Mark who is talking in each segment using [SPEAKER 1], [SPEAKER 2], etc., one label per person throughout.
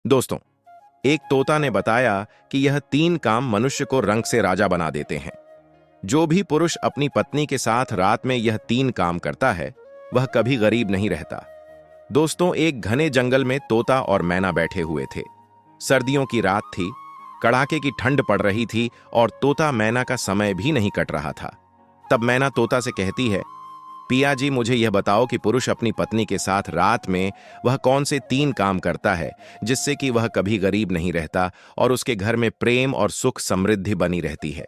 [SPEAKER 1] दोस्तों, एक तोता ने बताया कि यह 3 काम मनुष्य को रंग से राजा बना देते हैं। जो भी पुरुष अपनी पत्नी के साथ रात में यह 3 काम करता है, वह कभी गरीब नहीं रहता। दोस्तों, एक घने जंगल में तोता और मैना बैठे हुए थे। सर्दियों की रात थी, कड़ाके की ठंड पड़ रही थी और तोता मैना का समय भी नहीं कट रहा था। तब मैना तोता से कहती है, पिया जी, मुझे यह बताओ कि पुरुष अपनी पत्नी के साथ रात में वह कौन से 3 काम करता है जिससे कि वह कभी गरीब नहीं रहता और उसके घर में प्रेम और सुख समृद्धि बनी रहती है।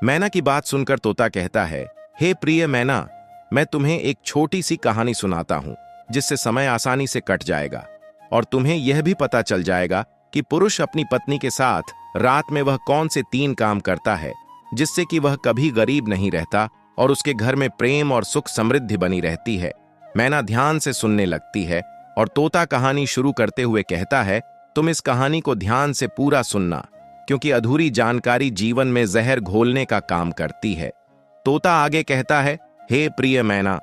[SPEAKER 1] मैना की बात सुनकर तोता कहता है, हे प्रिय मैना, मैं तुम्हें एक छोटी सी कहानी सुनाता हूं जिससे समय आसानी से कट जाएगा और तुम्हें यह भी पता चल जाएगा कि पुरुष अपनी पत्नी के साथ रात में वह कौन से 3 काम करता है जिससे कि वह कभी गरीब नहीं रहता और उसके घर में प्रेम और सुख समृद्धि बनी रहती है। मैना ध्यान से सुनने लगती है और तोता कहानी शुरू करते हुए कहता है, तुम इस कहानी को ध्यान से पूरा सुनना, क्योंकि अधूरी जानकारी जीवन में जहर घोलने का काम करती है। तोता आगे कहता है, हे प्रिय मैना,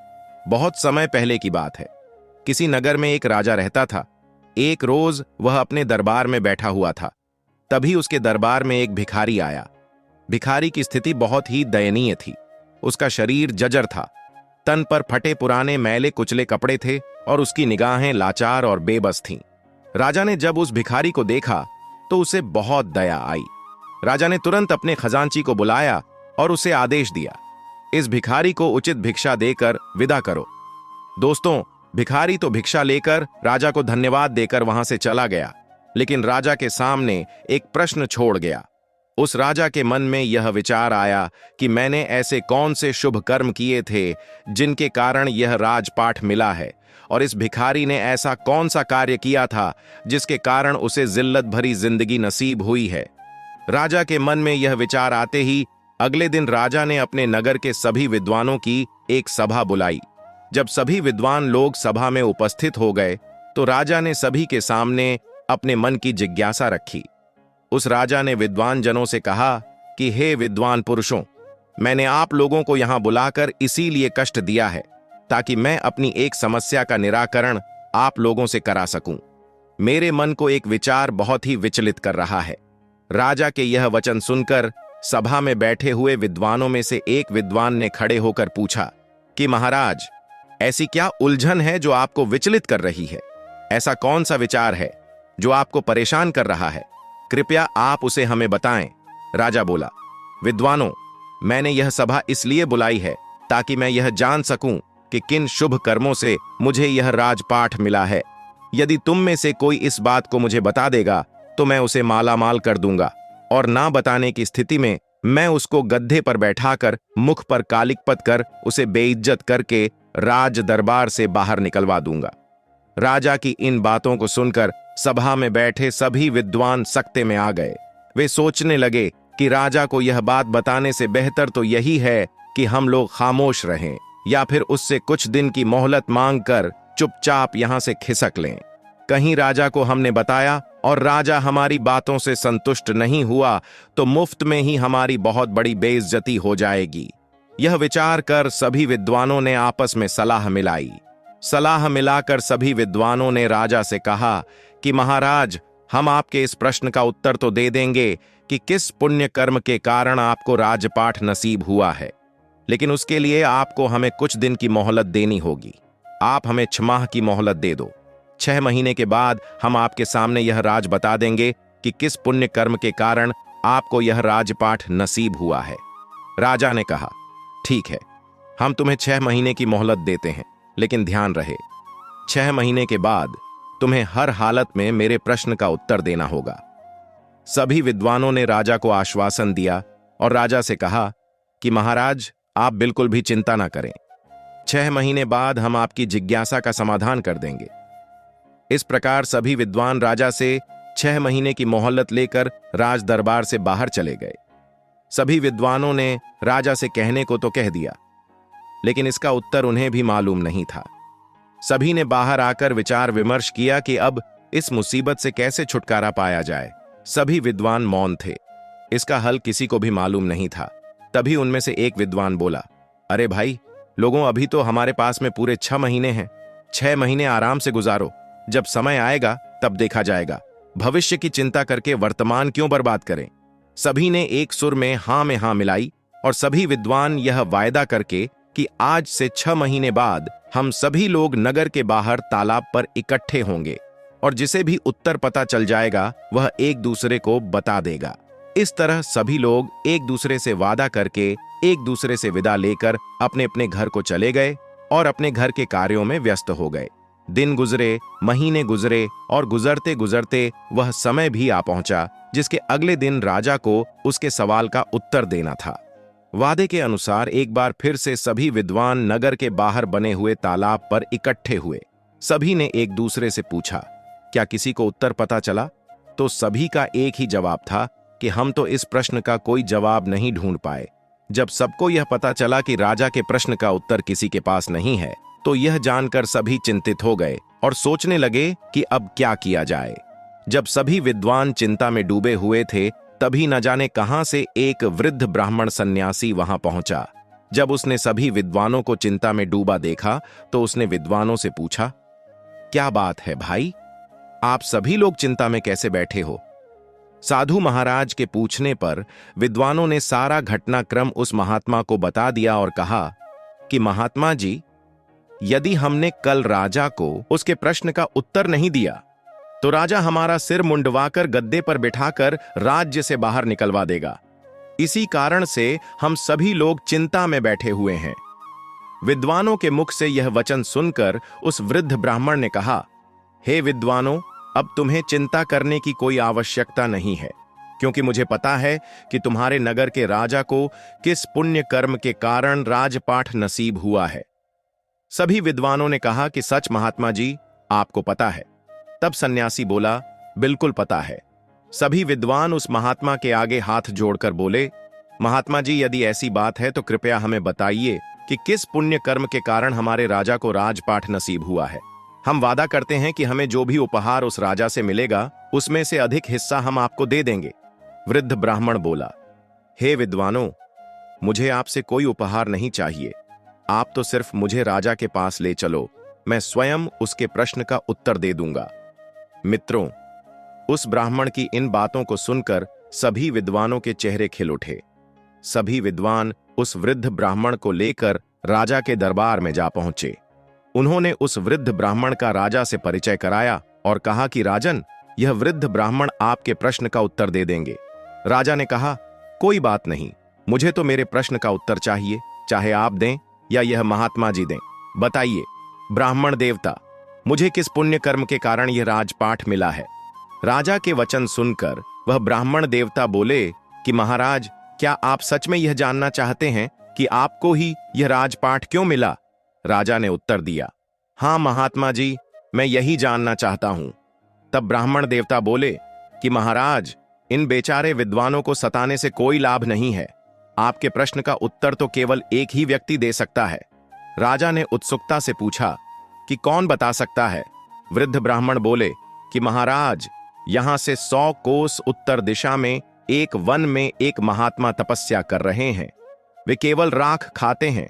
[SPEAKER 1] बहुत समय पहले की बात है। किसी नगर में एक राजा रहता था। एक रोज वह अपने दरबार में बैठा हुआ था। तभी उसके दरबार में एक भिखारी आया। भिखारी की स्थिति बहुत ही दयनीय थी। उसका शरीर जर्जर था, तन पर फटे पुराने मैले कुचले कपड़े थे और उसकी निगाहें लाचार और बेबस थीं। राजा ने जब उस भिखारी को देखा तो उसे बहुत दया आई। राजा ने तुरंत अपने खजांची को बुलाया और उसे आदेश दिया, इस भिखारी को उचित भिक्षा देकर विदा करो। दोस्तों, भिखारी तो भिक्षा लेकर राजा को धन्यवाद देकर वहां से चला गया, लेकिन राजा के सामने एक प्रश्न छोड़ गया। उस राजा के मन में यह विचार आया कि मैंने ऐसे कौन से शुभ कर्म किए थे जिनके कारण यह राजपाठ मिला है, और इस भिखारी ने ऐसा कौन सा कार्य किया था जिसके कारण उसे जिल्लत भरी जिंदगी नसीब हुई है। राजा के मन में यह विचार आते ही अगले दिन राजा ने अपने नगर के सभी विद्वानों की एक सभा बुलाई। जब सभी विद्वान लोग सभा में उपस्थित हो गए तो राजा ने सभी के सामने अपने मन की जिज्ञासा रखी। उस राजा ने विद्वान जनों से कहा कि हे विद्वान पुरुषों, मैंने आप लोगों को यहां बुलाकर इसीलिए कष्ट दिया है ताकि मैं अपनी एक समस्या का निराकरण आप लोगों से करा सकूं। मेरे मन को एक विचार बहुत ही विचलित कर रहा है। राजा के यह वचन सुनकर सभा में बैठे हुए विद्वानों में से एक विद्वान ने खड़े होकर पूछा कि महाराज, ऐसी क्या उलझन है जो आपको विचलित कर रही है? ऐसा कौन सा विचार है जो आपको परेशान कर रहा है? कृपया आप उसे हमें बताएं। राजा बोला, विद्वानों, मैंने यह सभा इसलिए बुलाई है ताकि मैं यह जान सकूं कि किन शुभ कर्मों से मुझे यह राजपाठ मिला है। यदि तुम में से कोई इस बात को मुझे बता देगा तो मैं उसे मालामाल कर दूंगा, और ना बताने की स्थिति में मैं उसको गद्दे पर बैठाकर मुख पर कालिकपत कर उसे बेइज्जत करके राज दरबार से बाहर निकलवा दूंगा। राजा की इन बातों को सुनकर सभा में बैठे सभी विद्वान सकते में आ गए। वे सोचने लगे कि राजा को यह बात बताने से बेहतर तो यही है कि हम लोग खामोश रहें या फिर उससे कुछ दिन की मोहलत मांगकर चुपचाप यहां से खिसक लें। कहीं राजा को हमने बताया और राजा हमारी बातों से संतुष्ट नहीं हुआ तो मुफ्त में ही हमारी बहुत बड़ी बेइज्जती हो जाएगी। यह विचार कर सभी विद्वानों ने आपस में सलाह मिलाई। सलाह मिलाकर सभी विद्वानों ने राजा से कहा कि महाराज, हम आपके इस प्रश्न का उत्तर तो दे देंगे कि किस पुण्य कर्म के कारण आपको राजपाठ नसीब हुआ है, लेकिन उसके लिए आपको हमें कुछ दिन की मोहलत देनी होगी। आप हमें 6 माह की मोहलत दे दो। 6 महीने के बाद हम आपके सामने यह राज बता देंगे कि किस पुण्य कर्म के कारण आपको यह राजपाठ नसीब हुआ है। राजा ने कहा, ठीक है, हम तुम्हें 6 महीने की मोहलत देते हैं, लेकिन ध्यान रहे 6 महीने के बाद तुम्हें हर हालत में मेरे प्रश्न का उत्तर देना होगा। सभी विद्वानों ने राजा को आश्वासन दिया और राजा से कहा कि महाराज, आप बिल्कुल भी चिंता ना करें, 6 महीने बाद हम आपकी जिज्ञासा का समाधान कर देंगे। इस प्रकार सभी विद्वान राजा से 6 महीने की मोहलत लेकर राज दरबार से बाहर चले गए। सभी विद्वानों ने राजा से कहने को तो कह दिया, लेकिन इसका उत्तर उन्हें भी मालूम नहीं था। सभी ने बाहर आकर विचार विमर्श किया कि अब इस मुसीबत से कैसे छुटकारा पाया जाए। सभी विद्वान मौन थे, इसका हल किसी को भी मालूम नहीं था। तभी उनमें से एक विद्वान बोला, अरे भाई लोगों, अभी तो हमारे पास में पूरे 6 महीने हैं। 6 महीने आराम से गुजारो, जब समय आएगा तब देखा जाएगा। भविष्य की चिंता करके वर्तमान क्यों बर्बाद करें? सभी ने एक सुर में हाँ मिलाई और सभी विद्वान यह वायदा करके कि आज से 6 महीने बाद हम सभी लोग नगर के बाहर तालाब पर इकट्ठे होंगे और जिसे भी उत्तर पता चल जाएगा वह एक दूसरे को बता देगा। इस तरह सभी लोग एक दूसरे से वादा करके एक दूसरे से विदा लेकर अपने अपने घर को चले गए और अपने घर के कार्यों में व्यस्त हो गए। दिन गुजरे, महीने गुजरे और गुजरते गुजरते वह समय भी आ पहुंचा जिसके अगले दिन राजा को उसके सवाल का उत्तर देना था। वादे के अनुसार एक बार फिर से सभी विद्वान नगर के बाहर बने हुए तालाब पर इकट्ठे हुए। सभी ने एक दूसरे से पूछा, क्या किसी को उत्तर पता चला? तो सभी का एक ही जवाब था कि हम तो इस प्रश्न का कोई जवाब नहीं ढूंढ पाए। जब सबको यह पता चला कि राजा के प्रश्न का उत्तर किसी के पास नहीं है, तो यह जानकर सभी चिंतित हो गए और सोचने लगे कि अब क्या किया जाए। जब सभी विद्वान चिंता में डूबे हुए थे, तभी न जाने कहां से एक वृद्ध ब्राह्मण सन्यासी वहां पहुंचा। जब उसने सभी विद्वानों को चिंता में डूबा देखा, तो उसने विद्वानों से पूछा, क्या बात है भाई, आप सभी लोग चिंता में कैसे बैठे हो? साधु महाराज के पूछने पर विद्वानों ने सारा घटनाक्रम उस महात्मा को बता दिया और कहा कि महात्मा जी, यदि हमने कल राजा को उसके प्रश्न का उत्तर नहीं दिया तो राजा हमारा सिर मुंडवाकर गद्दे पर बिठाकर राज्य से बाहर निकलवा देगा। इसी कारण से हम सभी लोग चिंता में बैठे हुए हैं। विद्वानों के मुख से यह वचन सुनकर उस वृद्ध ब्राह्मण ने कहा, हे विद्वानों, अब तुम्हें चिंता करने की कोई आवश्यकता नहीं है, क्योंकि मुझे पता है कि तुम्हारे नगर के राजा को किस पुण्य कर्म के कारण राजपाठ नसीब हुआ है। सभी विद्वानों ने कहा कि सच महात्मा जी, आपको पता है। तब सन्यासी बोला, बिल्कुल पता है। सभी विद्वान उस महात्मा के आगे हाथ जोड़कर बोले, महात्मा जी, यदि ऐसी बात है तो कृपया हमें बताइए कि किस पुण्य कर्म के कारण हमारे राजा को राजपाठ नसीब हुआ है। हम वादा करते हैं कि हमें जो भी उपहार उस राजा से मिलेगा उसमें से अधिक हिस्सा हम आपको दे देंगे। वृद्ध ब्राह्मण बोला, हे विद्वानों, मुझे आपसे कोई उपहार नहीं चाहिए। आप तो सिर्फ मुझे राजा के पास ले चलो, मैं स्वयं उसके प्रश्न का उत्तर दे दूंगा। मित्रों, उस ब्राह्मण की इन बातों को सुनकर सभी विद्वानों के चेहरे खिल उठे। सभी विद्वान उस वृद्ध ब्राह्मण को लेकर राजा के दरबार में जा पहुंचे। उन्होंने उस वृद्ध ब्राह्मण का राजा से परिचय कराया और कहा कि राजन, यह वृद्ध ब्राह्मण आपके प्रश्न का उत्तर दे देंगे। राजा ने कहा, कोई बात नहीं, मुझे तो मेरे प्रश्न का उत्तर चाहिए, चाहे आप दें या यह महात्मा जी दें। बताइए ब्राह्मण देवता, मुझे किस पुण्य कर्म के कारण यह राजपाठ मिला है? राजा के वचन सुनकर वह ब्राह्मण देवता बोले कि महाराज, क्या आप सच में यह जानना चाहते हैं कि आपको ही यह राजपाठ क्यों मिला? राजा ने उत्तर दिया, हाँ महात्मा जी, मैं यही जानना चाहता हूं। तब ब्राह्मण देवता बोले कि महाराज, इन बेचारे विद्वानों को सताने से कोई लाभ नहीं है। आपके प्रश्न का उत्तर तो केवल एक ही व्यक्ति दे सकता है। राजा ने उत्सुकता से पूछा कि कौन बता सकता है? वृद्ध ब्राह्मण बोले कि महाराज, यहां से 100 कोस उत्तर दिशा में एक वन में एक महात्मा तपस्या कर रहे हैं। वे केवल राख खाते हैं,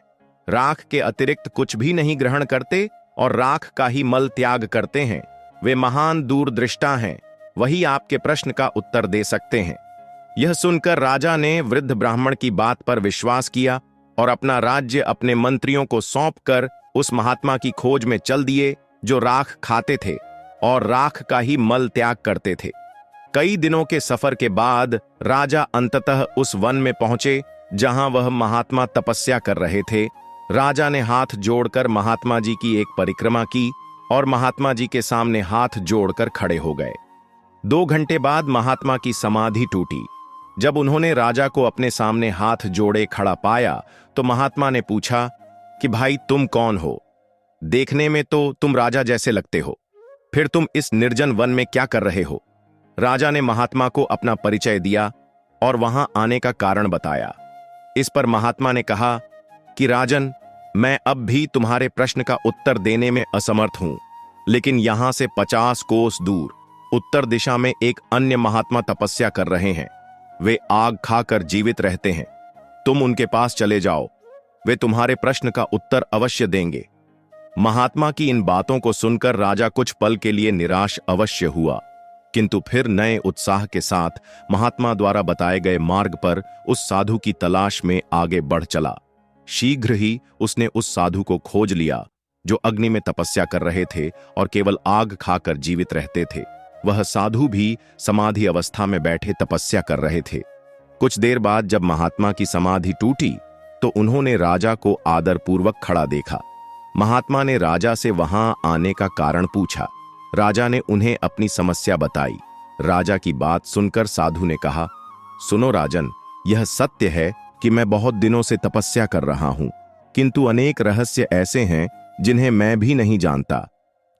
[SPEAKER 1] राख के अतिरिक्त कुछ भी नहीं ग्रहण करते और राख का ही मल त्याग करते हैं। वे महान दूरदृष्टा हैं, वही आपके प्रश्न का उत्तर दे सकते हैं। यह सुनकर राजा ने वृद्ध ब्राह्मण की बात पर विश्वास किया और अपना राज्य अपने मंत्रियों को सौंपकर उस महात्मा की खोज में चल दिए जो राख खाते थे और राख का ही मल त्याग करते थे। कई दिनों के सफर के बाद राजा अंततः उस वन में पहुंचे जहां वह महात्मा तपस्या कर रहे थे। राजा ने हाथ जोड़कर महात्मा जी की एक परिक्रमा की और महात्मा जी के सामने हाथ जोड़कर खड़े हो गए। 2 घंटे बाद महात्मा की समाधि टूटी। जब उन्होंने राजा को अपने सामने हाथ जोड़े खड़ा पाया तो महात्मा ने पूछा कि भाई, तुम कौन हो? देखने में तो तुम राजा जैसे लगते हो, फिर तुम इस निर्जन वन में क्या कर रहे हो? राजा ने महात्मा को अपना परिचय दिया और वहां आने का कारण बताया। इस पर महात्मा ने कहा कि राजन, मैं अब भी तुम्हारे प्रश्न का उत्तर देने में असमर्थ हूं, लेकिन यहां से 50 कोस दूर उत्तर दिशा में एक अन्य महात्मा तपस्या कर रहे हैं। वे आग खाकर जीवित रहते हैं। तुम उनके पास चले जाओ, वे तुम्हारे प्रश्न का उत्तर अवश्य देंगे। महात्मा की इन बातों को सुनकर राजा कुछ पल के लिए निराश अवश्य हुआ, किंतु फिर नए उत्साह के साथ महात्मा द्वारा बताए गए मार्ग पर उस साधु की तलाश में आगे बढ़ चला। शीघ्र ही उसने उस साधु को खोज लिया जो अग्नि में तपस्या कर रहे थे और केवल आग खाकर जीवित रहते थे। वह साधु भी समाधि अवस्था में बैठे तपस्या कर रहे थे। कुछ देर बाद जब महात्मा की समाधि टूटी तो उन्होंने राजा को आदरपूर्वक खड़ा देखा। महात्मा ने राजा से वहां आने का कारण पूछा। राजा ने उन्हें अपनी समस्या बताई। राजा की बात सुनकर साधु ने कहा, सुनो राजन, यह सत्य है कि मैं बहुत दिनों से तपस्या कर रहा हूं, किंतु अनेक रहस्य ऐसे हैं जिन्हें मैं भी नहीं जानता।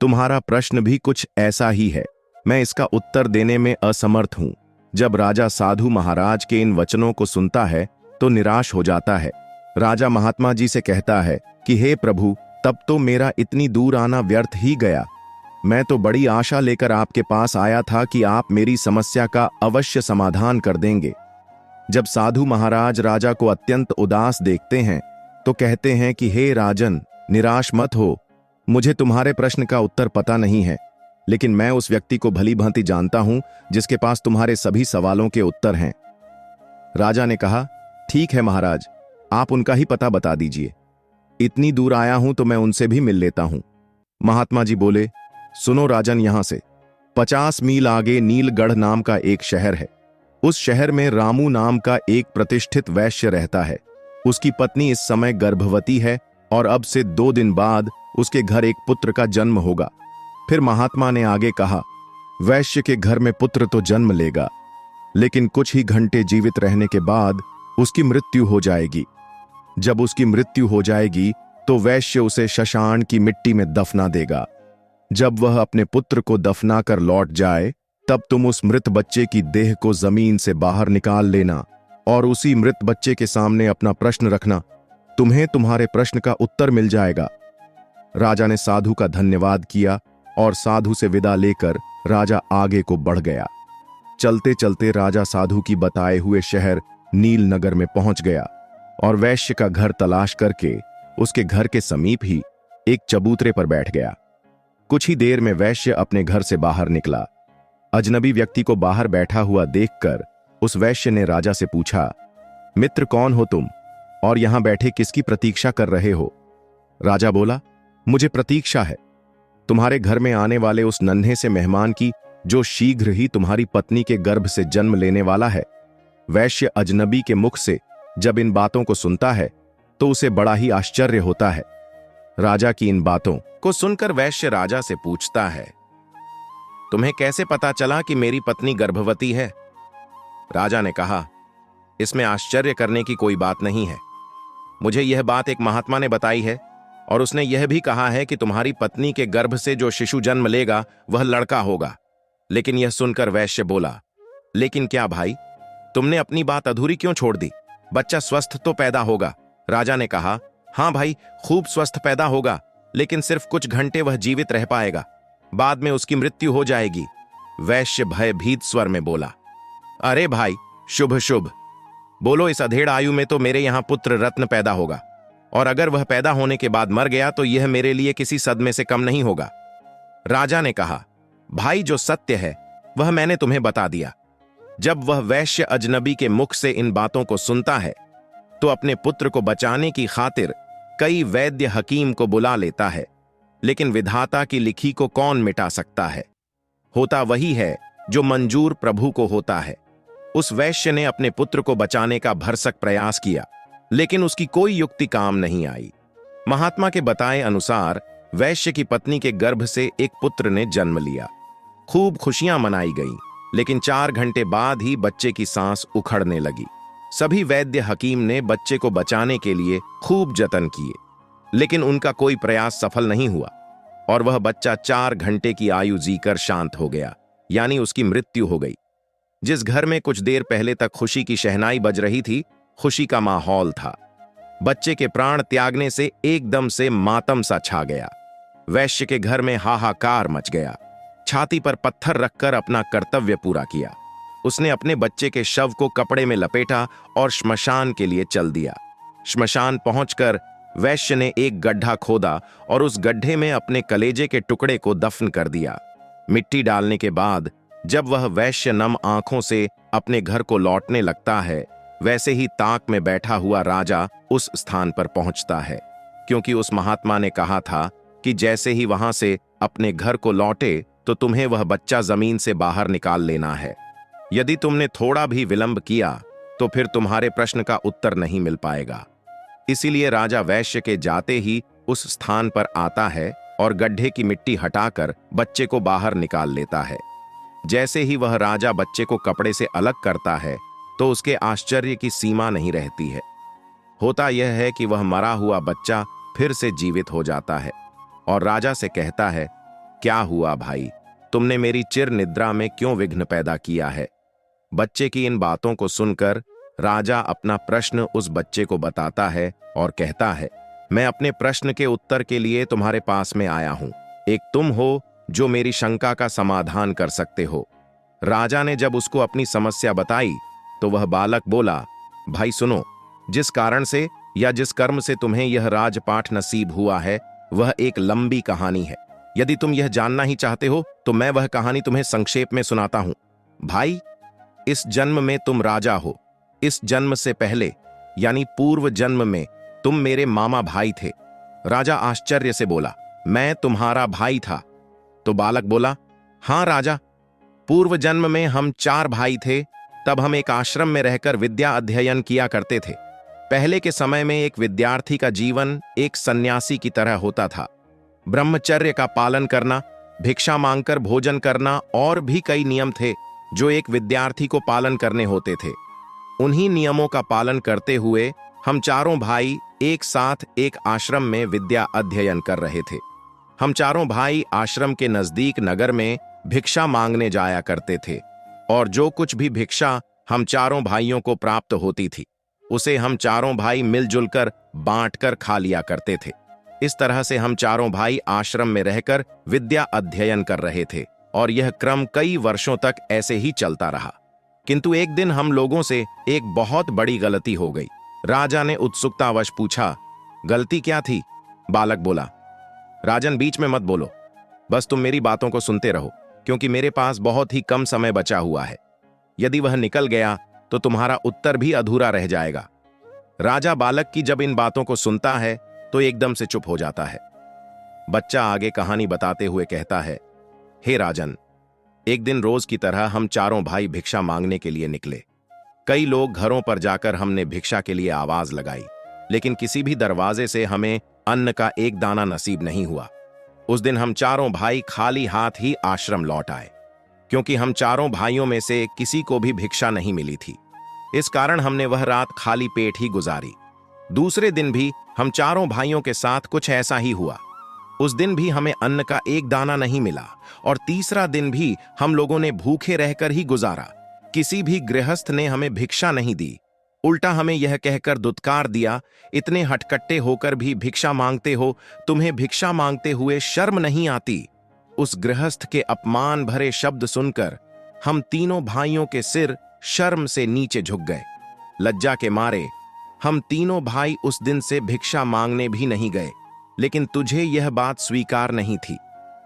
[SPEAKER 1] तुम्हारा प्रश्न भी कुछ ऐसा ही है। मैं इसका उत्तर देने में असमर्थ हूं। जब राजा साधु महाराज के इन वचनों को सुनता है तो निराश हो जाता है। राजा महात्मा जी से कहता है कि हे प्रभु, तब तो मेरा इतनी दूर आना व्यर्थ ही गया। मैं तो बड़ी आशा लेकर आपके पास आया था कि आप मेरी समस्या का अवश्य समाधान कर देंगे। जब साधु महाराज राजा को अत्यंत उदास देखते हैं तो कहते हैं कि हे राजन, निराश मत हो। मुझे तुम्हारे प्रश्न का उत्तर पता नहीं है, लेकिन मैं उस व्यक्ति को भली भांति जानता हूं जिसके पास तुम्हारे सभी सवालों के उत्तर हैं। राजा ने कहा, ठीक है महाराज, आप उनका ही पता बता दीजिए। इतनी दूर आया हूं तो मैं उनसे भी मिल लेता हूं। महात्मा जी बोले, सुनो राजन, यहां से 50 मील आगे नीलगढ़ नाम का एक शहर है। उस शहर में रामू नाम का एक प्रतिष्ठित वैश्य रहता है। उसकी पत्नी इस समय गर्भवती है और अब से 2 दिन बाद उसके घर एक पुत्र का जन्म होगा। फिर महात्मा ने आगे कहा, वैश्य के घर में पुत्र तो जन्म लेगा, लेकिन कुछ ही घंटे जीवित रहने के बाद उसकी मृत्यु हो जाएगी। जब उसकी मृत्यु हो जाएगी तो वैश्य उसे शशान की मिट्टी में दफना देगा। जब वह अपने पुत्र को दफना कर लौट जाए तब तुम उस मृत बच्चे की देह को जमीन से बाहर निकाल लेना और उसी मृत बच्चे के सामने अपना प्रश्न रखना। तुम्हें तुम्हारे प्रश्न का उत्तर मिल जाएगा। राजा ने साधु का धन्यवाद किया और साधु से विदा लेकर राजा आगे को बढ़ गया। चलते चलते राजा साधु की बताए हुए शहर नीलनगर में पहुंच गया और वैश्य का घर तलाश करके उसके घर के समीप ही एक चबूतरे पर बैठ गया। कुछ ही देर में वैश्य अपने घर से बाहर निकला। अजनबी व्यक्ति को बाहर बैठा हुआ देखकर उस वैश्य ने राजा से पूछा, मित्र कौन हो तुम और यहां बैठे किसकी प्रतीक्षा कर रहे हो? राजा बोला, मुझे प्रतीक्षा है तुम्हारे घर में आने वाले उस नन्हे से मेहमान की जो शीघ्र ही तुम्हारी पत्नी के गर्भ से जन्म लेने वाला है। वैश्य अजनबी के मुख से जब इन बातों को सुनता है तो उसे बड़ा ही आश्चर्य होता है। राजा की इन बातों को सुनकर वैश्य राजा से पूछता है, तुम्हें कैसे पता चला कि मेरी पत्नी गर्भवती है? राजा ने कहा, इसमें आश्चर्य करने की कोई बात नहीं है। मुझे यह बात एक महात्मा ने बताई है और उसने यह भी कहा है कि तुम्हारी पत्नी के गर्भ से जो शिशु जन्म लेगा वह लड़का होगा। लेकिन यह सुनकर वैश्य बोला, लेकिन क्या भाई, तुमने अपनी बात अधूरी क्यों छोड़ दी? बच्चा स्वस्थ तो पैदा होगा। राजा ने कहा, हां भाई, खूब स्वस्थ पैदा होगा, लेकिन सिर्फ कुछ घंटे वह जीवित रह पाएगा, बाद में उसकी मृत्यु हो जाएगी। वैश्य भयभीत स्वर में बोला, अरे भाई, शुभ शुभ बोलो, इस अधेड़ आयु में तो मेरे यहां पुत्र रत्न पैदा होगा, और अगर वह पैदा होने के बाद मर गया तो यह मेरे लिए किसी सदमे से कम नहीं होगा। राजा ने कहा, भाई, जो सत्य है वह मैंने तुम्हें बता दिया। जब वह वैश्य अजनबी के मुख से इन बातों को सुनता है तो अपने पुत्र को बचाने की खातिर कई वैद्य हकीम को बुला लेता है, लेकिन विधाता की लिखी को कौन मिटा सकता है? होता वही है जो मंजूर प्रभु को होता है। उस वैश्य ने अपने पुत्र को बचाने का भरसक प्रयास किया, लेकिन उसकी कोई युक्ति काम नहीं आई। महात्मा के बताए अनुसार वैश्य की पत्नी के गर्भ से एक पुत्र ने जन्म लिया। खूब खुशियां मनाई गईं, लेकिन 4 घंटे बाद ही बच्चे की सांस उखड़ने लगी। सभी वैद्य हकीम ने बच्चे को बचाने के लिए खूब जतन किए, लेकिन उनका कोई प्रयास सफल नहीं हुआ और वह बच्चा 4 घंटे की आयु जीकर शांत हो गया, यानी उसकी मृत्यु हो गई। जिस घर में कुछ देर पहले तक खुशी की शहनाई बज रही थी, खुशी का माहौल था। बच्चे के प्राण त्यागने से एकदम से मातम सा छा गया। वैश्य के घर में हाहाकार मच गया। छाती पर पत्थर रखकर अपना कर्तव्य पूरा किया। उसने अपने बच्चे के शव को कपड़े में लपेटा और श्मशान के लिए चल दिया। श्मशान पहुंचकर वैश्य ने एक गड्ढा खोदा और उस गड्ढे में अपने कलेजे के टुकड़े को दफन कर दिया। मिट्टी डालने के बाद जब वह वैश्य नम आंखों से अपने घर को लौटने लगता है, वैसे ही ताक में बैठा हुआ राजा उस स्थान पर पहुंचता है, क्योंकि उस महात्मा ने कहा था कि जैसे ही वहां से अपने घर को लौटे तो तुम्हें वह बच्चा जमीन से बाहर निकाल लेना है। यदि तुमने थोड़ा भी विलंब किया तो फिर तुम्हारे प्रश्न का उत्तर नहीं मिल पाएगा। इसीलिए राजा वैश्य के जाते ही उस स्थान पर आता है और गड्ढे की मिट्टी हटाकर बच्चे को बाहर निकाल लेता है। जैसे ही वह राजा बच्चे को कपड़े से अलग करता है तो उसके आश्चर्य की सीमा नहीं रहती है। होता यह है कि वह मरा हुआ बच्चा फिर से जीवित हो जाता है और राजा से कहता है, क्या हुआ भाई, तुमने मेरी चिर निद्रा में क्यों विघ्न पैदा किया है? बच्चे की इन बातों को सुनकर राजा अपना प्रश्न उस बच्चे को बताता है और कहता है, मैं अपने प्रश्न के उत्तर के लिए तुम्हारे पास में आया हूं। एक तुम हो जो मेरी शंका का समाधान कर सकते हो। राजा ने जब उसको अपनी समस्या बताई तो वह बालक बोला, भाई सुनो, जिस कारण से या जिस कर्म से तुम्हें यह राजपाठ नसीब हुआ है वह एक लंबी कहानी है। यदि तुम यह जानना ही चाहते हो तो मैं वह कहानी तुम्हें संक्षेप में सुनाता हूं। भाई, इस जन्म में तुम राजा हो। इस जन्म से पहले यानी पूर्व जन्म में तुम मेरे मामा भाई थे। राजा आश्चर्य से बोला, मैं तुम्हारा भाई था? तो बालक बोला, हां राजा, पूर्व जन्म में हम 4 भाई थे। तब हम एक आश्रम में रहकर विद्या अध्ययन किया करते थे। पहले के समय में एक विद्यार्थी का जीवन एक सन्यासी की तरह होता था। ब्रह्मचर्य का पालन करना, भिक्षा मांगकर भोजन करना और भी कई नियम थे जो एक विद्यार्थी को पालन करने होते थे। उन्हीं नियमों का पालन करते हुए हम 4 भाई एक साथ एक आश्रम में विद्या अध्ययन कर रहे थे। हम 4 भाई आश्रम के नजदीक नगर में भिक्षा मांगने जाया करते थे और जो कुछ भी भिक्षा हम 4 भाइयों को प्राप्त होती थी उसे हम 4 भाई मिलजुल कर बांटकर खा लिया करते थे। इस तरह से हम 4 भाई आश्रम में रहकर विद्या अध्ययन कर रहे थे और यह क्रम कई वर्षों तक ऐसे ही चलता रहा। किंतु एक दिन हम लोगों से एक बहुत बड़ी गलती हो गई। राजा ने उत्सुकतावश पूछा, गलती क्या थी? बालक बोला, राजन, बीच में मत बोलो, बस तुम मेरी बातों को सुनते रहो, क्योंकि मेरे पास बहुत ही कम समय बचा हुआ है। यदि वह निकल गया तो तुम्हारा उत्तर भी अधूरा रह जाएगा। राजा बालक की जब इन बातों को सुनता है तो एकदम से चुप हो जाता है। बच्चा आगे कहानी बताते हुए कहता है, हे राजन, एक दिन रोज की तरह हम 4 भाई भिक्षा मांगने के लिए निकले। कई लोग घरों पर जाकर हमने भिक्षा के लिए आवाज लगाई, लेकिन किसी भी दरवाजे से हमें अन्न का एक दाना नसीब नहीं हुआ। उस दिन हम 4 भाई खाली हाथ ही आश्रम लौट आए, क्योंकि हम 4 भाइयों में से किसी को भी भिक्षा नहीं मिली थी। इस कारण हमने वह रात खाली पेट ही गुजारी। दूसरे दिन भी हम 4 भाइयों के साथ कुछ ऐसा ही हुआ। उस दिन भी हमें अन्न का एक दाना नहीं मिला और तीसरा दिन भी हम लोगों ने भूखे रहकर ही गुजारा। किसी भी गृहस्थ ने हमें भिक्षा नहीं दी, उल्टा हमें यह कहकर दुत्कार दिया, इतने हटकट्टे होकर भी भिक्षा मांगते हो, तुम्हें भिक्षा मांगते हुए शर्म नहीं आती? उस गृहस्थ के अपमान भरे शब्द सुनकर हम तीनों भाइयों के सिर शर्म से नीचे झुक गए। लज्जा के मारे हम तीनों भाई उस दिन से भिक्षा मांगने भी नहीं गए। लेकिन तुझे यह बात स्वीकार नहीं थी।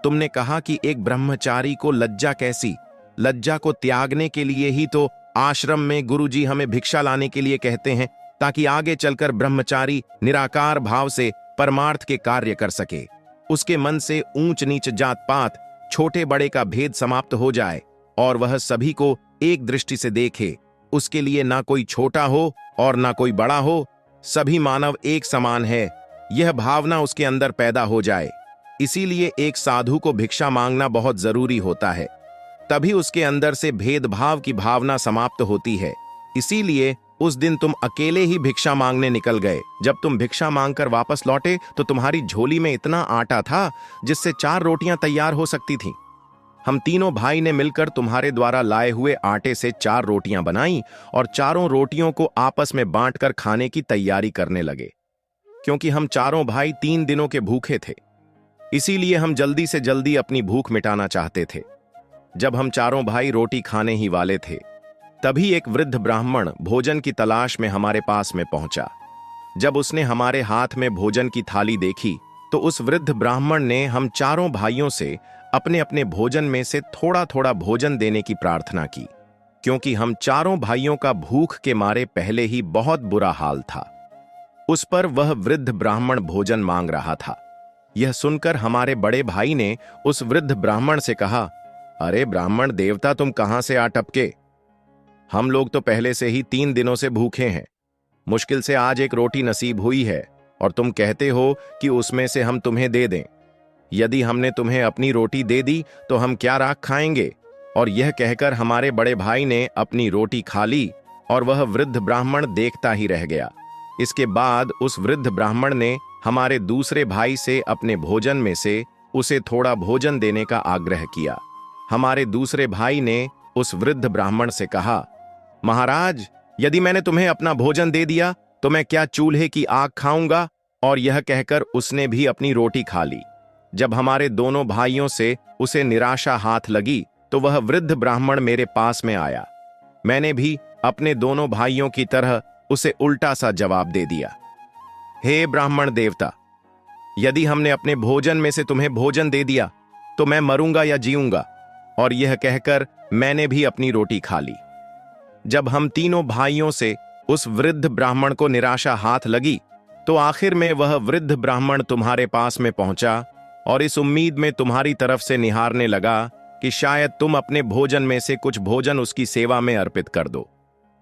[SPEAKER 1] तुमने कहा कि एक ब्रह्मचारी को लज्जा कैसी? लज्जा को त्यागने के लिए ही तो आश्रम में गुरुजी हमें भिक्षा लाने के लिए कहते हैं, ताकि आगे चलकर ब्रह्मचारी निराकार भाव से परमार्थ के कार्य कर सके। उसके मन से ऊंच नीच जात पात, छोटे बड़े का भेद समाप्त हो जाए और वह सभी को एक दृष्टि से देखे। उसके लिए ना कोई छोटा हो और ना कोई बड़ा हो, सभी मानव एक समान है, यह भावना उसके अंदर पैदा हो जाए। इसीलिए एक साधु को भिक्षा मांगना बहुत जरूरी होता है, तभी उसके अंदर से भेदभाव की भावना समाप्त होती है। इसीलिए उस दिन तुम अकेले ही भिक्षा मांगने निकल गए। जब तुम भिक्षा मांगकर वापस लौटे तो तुम्हारी झोली में इतना आटा था जिससे 4 रोटियां तैयार हो सकती थीं। हम तीनों भाई ने मिलकर तुम्हारे द्वारा लाए हुए आटे से 4 रोटियां बनाई और 4 रोटियों को आपस में बांटकर खाने की तैयारी करने लगे। क्योंकि हम 4 भाई 3 दिनों के भूखे थे, इसीलिए हम जल्दी से जल्दी अपनी भूख मिटाना चाहते थे। जब हम 4 भाई रोटी खाने ही वाले थे, तभी एक वृद्ध ब्राह्मण भोजन की तलाश में हमारे पास में पहुंचा। जब उसने हमारे हाथ में भोजन की थाली देखी तो उस वृद्ध ब्राह्मण ने हम 4 भाइयों से अपने अपने भोजन में से थोड़ा थोड़ा भोजन देने की प्रार्थना की, क्योंकि हम चारों भाइयों का भूख के मारे पहले ही बहुत बुरा हाल था। उस पर वह वृद्ध ब्राह्मण भोजन मांग रहा था। यह सुनकर हमारे बड़े भाई ने उस वृद्ध ब्राह्मण से कहा, अरे ब्राह्मण देवता, तुम कहां से आ टपके? हम लोग तो पहले से ही 3 दिनों से भूखे हैं। मुश्किल से आज एक रोटी नसीब हुई है और तुम कहते हो कि उसमें से हम तुम्हें दे दें। यदि हमने तुम्हें अपनी रोटी दे दी तो हम क्या राख खाएंगे? और यह कहकर हमारे बड़े भाई ने अपनी रोटी खा ली और वह वृद्ध ब्राह्मण देखता ही रह गया। इसके बाद उस वृद्ध ब्राह्मण ने हमारे दूसरे भाई से अपने भोजन में से उसे थोड़ा भोजन देने का आग्रह किया। हमारे दूसरे भाई ने उस वृद्ध ब्राह्मण से कहा, महाराज, यदि मैंने तुम्हें अपना भोजन दे दिया तो मैं क्या चूल्हे की आग खाऊंगा? और यह कहकर उसने भी अपनी रोटी खा ली। जब हमारे दोनों भाइयों से उसे निराशा हाथ लगी तो वह वृद्ध ब्राह्मण मेरे पास में आया। मैंने भी अपने दोनों भाइयों की तरह उसे उल्टा सा जवाब दे दिया, हे ब्राह्मण देवता, यदि हमने अपने भोजन में से तुम्हें भोजन दे दिया तो मैं मरूंगा या जीऊंगा? और यह कहकर मैंने भी अपनी रोटी खा ली। जब हम तीनों भाइयों से उस वृद्ध ब्राह्मण को निराशा हाथ लगी तो आखिर में वह वृद्ध ब्राह्मण तुम्हारे पास में पहुंचा और इस उम्मीद में तुम्हारी तरफ से निहारने लगा कि शायद तुम अपने भोजन में से कुछ भोजन उसकी सेवा में अर्पित कर दो।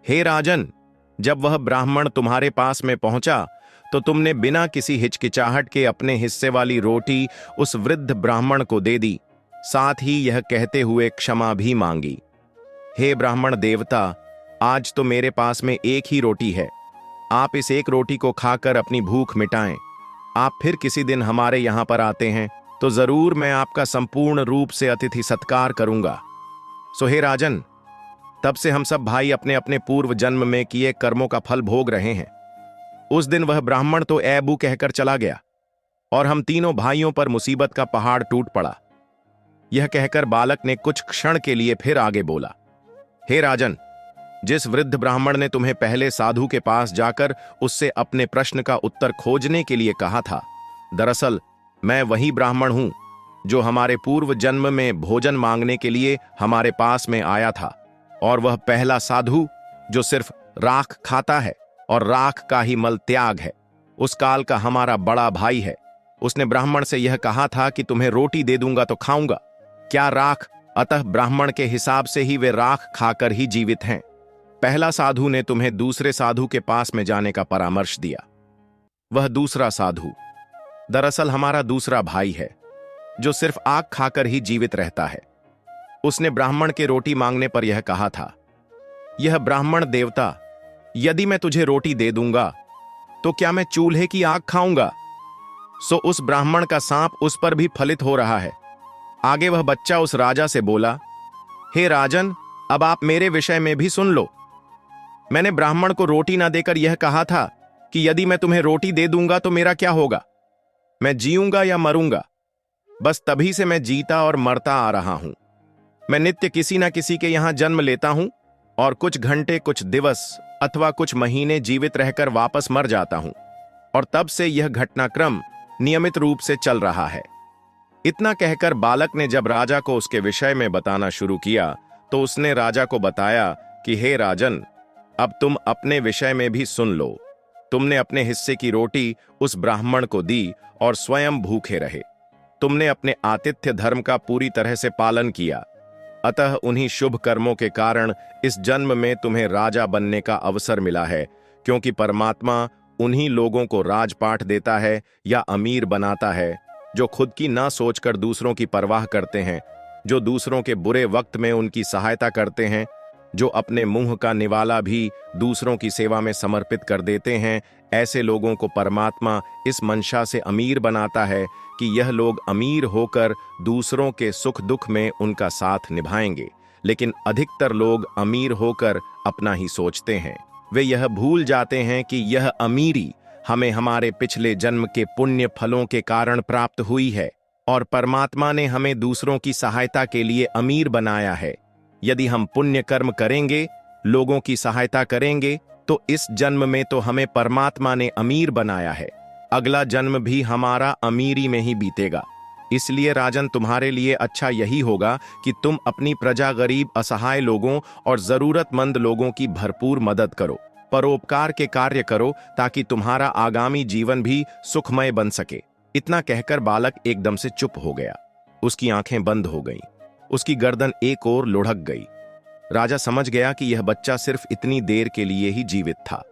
[SPEAKER 1] हे राजन, जब वह ब्राह्मण तुम्हारे पास में पहुंचा तो तुमने बिना किसी हिचकिचाहट के अपने हिस्से वाली रोटी उस वृद्ध ब्राह्मण को दे दी, साथ ही यह कहते हुए क्षमा भी मांगी। हे ब्राह्मण देवता, आज तो मेरे पास में एक ही रोटी है। आप इस एक रोटी को खाकर अपनी भूख मिटाएं। आप फिर किसी दिन हमारे यहां पर आते हैं तो जरूर मैं आपका संपूर्ण रूप से अतिथि सत्कार करूंगा। सो हे राजन, तब से हम सब भाई अपने अपने पूर्व जन्म में किए कर्मों का फल भोग रहे हैं। उस दिन वह ब्राह्मण तो ऐबू कहकर चला गया और हम तीनों भाइयों पर मुसीबत का पहाड़ टूट पड़ा। यह कहकर बालक ने कुछ क्षण के लिए फिर आगे बोला, हे राजन, जिस वृद्ध ब्राह्मण ने तुम्हें पहले साधु के पास जाकर उससे अपने प्रश्न का उत्तर खोजने के लिए कहा था, दरअसल मैं वही ब्राह्मण हूं जो हमारे पूर्व जन्म में भोजन मांगने के लिए हमारे पास में आया था। और वह पहला साधु जो सिर्फ राख खाता है और राख का ही मल त्याग है, उस काल का हमारा बड़ा भाई है। उसने ब्राह्मण से यह कहा था कि तुम्हें रोटी दे दूंगा तो खाऊंगा, क्या राख? अतः ब्राह्मण के हिसाब से ही वे राख खाकर ही जीवित हैं। पहला साधु ने तुम्हें दूसरे साधु के पास में जाने का परामर्श दिया। वह दूसरा साधु दरअसल हमारा दूसरा भाई है जो सिर्फ आग खाकर ही जीवित रहता है। उसने ब्राह्मण के रोटी मांगने पर यह कहा था, यह ब्राह्मण देवता, यदि मैं तुझे रोटी दे दूंगा तो क्या मैं चूल्हे की आग खाऊंगा? सो उस ब्राह्मण का सांप उस पर भी फलित हो रहा है। आगे वह बच्चा उस राजा से बोला, हे राजन, अब आप मेरे विषय में भी सुन लो। मैंने ब्राह्मण को रोटी ना देकर यह कहा था कि यदि मैं तुम्हें रोटी दे दूंगा तो मेरा क्या होगा? मैं जीऊंगा या मरूंगा? बस तभी से मैं जीता और मरता आ रहा हूं। मैं नित्य किसी ना किसी के यहां जन्म लेता हूं और कुछ घंटे, कुछ दिवस अथवा कुछ महीने जीवित रहकर वापस मर जाता हूं, और तब से यह घटनाक्रम नियमित रूप से चल रहा है। इतना कहकर बालक ने जब राजा को उसके विषय में बताना शुरू किया तो उसने राजा को बताया कि हे राजन, अब तुम अपने विषय में भी सुन लो। तुमने अपने हिस्से की रोटी उस ब्राह्मण को दी और स्वयं भूखे रहे। तुमने अपने आतिथ्य धर्म का पूरी तरह से पालन किया, अतः उन्हीं शुभ कर्मों के कारण इस जन्म में तुम्हें राजा बनने का अवसर मिला है, क्योंकि परमात्मा उन्हीं लोगों को राजपाट देता है या अमीर बनाता है जो खुद की ना सोचकर दूसरों की परवाह करते हैं, जो दूसरों के बुरे वक्त में उनकी सहायता करते हैं, जो अपने मुंह का निवाला भी दूसरों की सेवा में समर्पित कर देते हैं। ऐसे लोगों को परमात्मा इस मंशा से अमीर बनाता है कि यह लोग अमीर होकर दूसरों के सुख दुख में उनका साथ निभाएंगे। लेकिन अधिकतर लोग अमीर होकर अपना ही सोचते हैं। वे यह भूल जाते हैं कि यह अमीरी हमें हमारे पिछले जन्म के पुण्य फलों के कारण प्राप्त हुई है और परमात्मा ने हमें दूसरों की सहायता के लिए अमीर बनाया है। यदि हम पुण्य कर्म करेंगे, लोगों की सहायता करेंगे, तो इस जन्म में तो हमें परमात्मा ने अमीर बनाया है, अगला जन्म भी हमारा अमीरी में ही बीतेगा। इसलिए राजन, तुम्हारे लिए अच्छा यही होगा कि तुम अपनी प्रजा, गरीब, असहाय लोगों और जरूरतमंद लोगों की भरपूर मदद करो, परोपकार के कार्य करो, ताकि तुम्हारा आगामी जीवन भी सुखमय बन सके। इतना कहकर बालक एकदम से चुप हो गया। उसकी आंखें बंद हो गईं, उसकी गर्दन एक ओर लुढ़क गई। राजा समझ गया कि यह बच्चा सिर्फ इतनी देर के लिए ही जीवित था।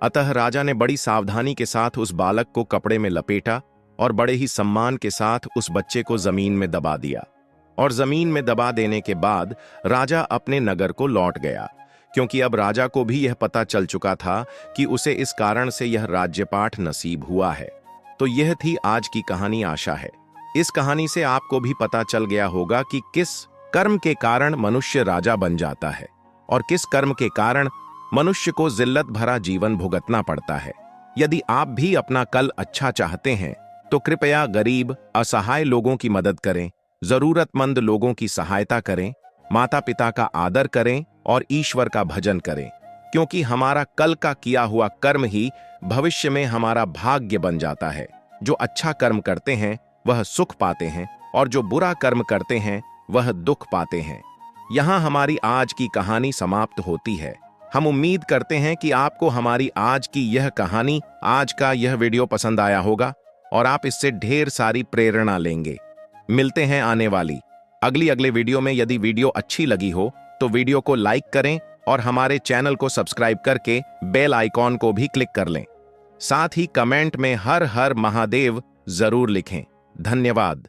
[SPEAKER 1] अतः राजा ने बड़ी सावधानी के साथ उस बालक को कपड़े में लपेटा और बड़े ही सम्मान के साथ उस बच्चे को जमीन में दबा दिया। और जमीन में दबा देने के बाद राजा अपने नगर को लौट गया, क्योंकि अब राजा को भी यह पता चल चुका था कि उसे इस कारण से यह राज्यपाठ नसीब हुआ है। तो यह थी आज की कहानी। आशा है इस कहानी से आपको भी पता चल गया होगा कि किस कर्म के कारण मनुष्य राजा बन जाता है और किस कर्म के कारण मनुष्य को जिल्लत भरा जीवन भुगतना पड़ता है। यदि आप भी अपना कल अच्छा चाहते हैं तो कृपया गरीब, असहाय लोगों की मदद करें, जरूरतमंद लोगों की सहायता करें, माता पिता का आदर करें और ईश्वर का भजन करें, क्योंकि हमारा कल का किया हुआ कर्म ही भविष्य में हमारा भाग्य बन जाता है। जो अच्छा कर्म करते हैं वह सुख पाते हैं और जो बुरा कर्म करते हैं वह दुख पाते हैं। यहाँ हमारी आज की कहानी समाप्त होती है। हम उम्मीद करते हैं कि आपको हमारी आज की यह कहानी, आज का यह वीडियो पसंद आया होगा और आप इससे ढेर सारी प्रेरणा लेंगे। मिलते हैं आने वाली अगले वीडियो में। यदि वीडियो अच्छी लगी हो तो वीडियो को लाइक करें और हमारे चैनल को सब्सक्राइब करके बेल आइकॉन को भी क्लिक कर लें। साथ ही कमेंट में हर हर महादेव जरूर लिखें। धन्यवाद।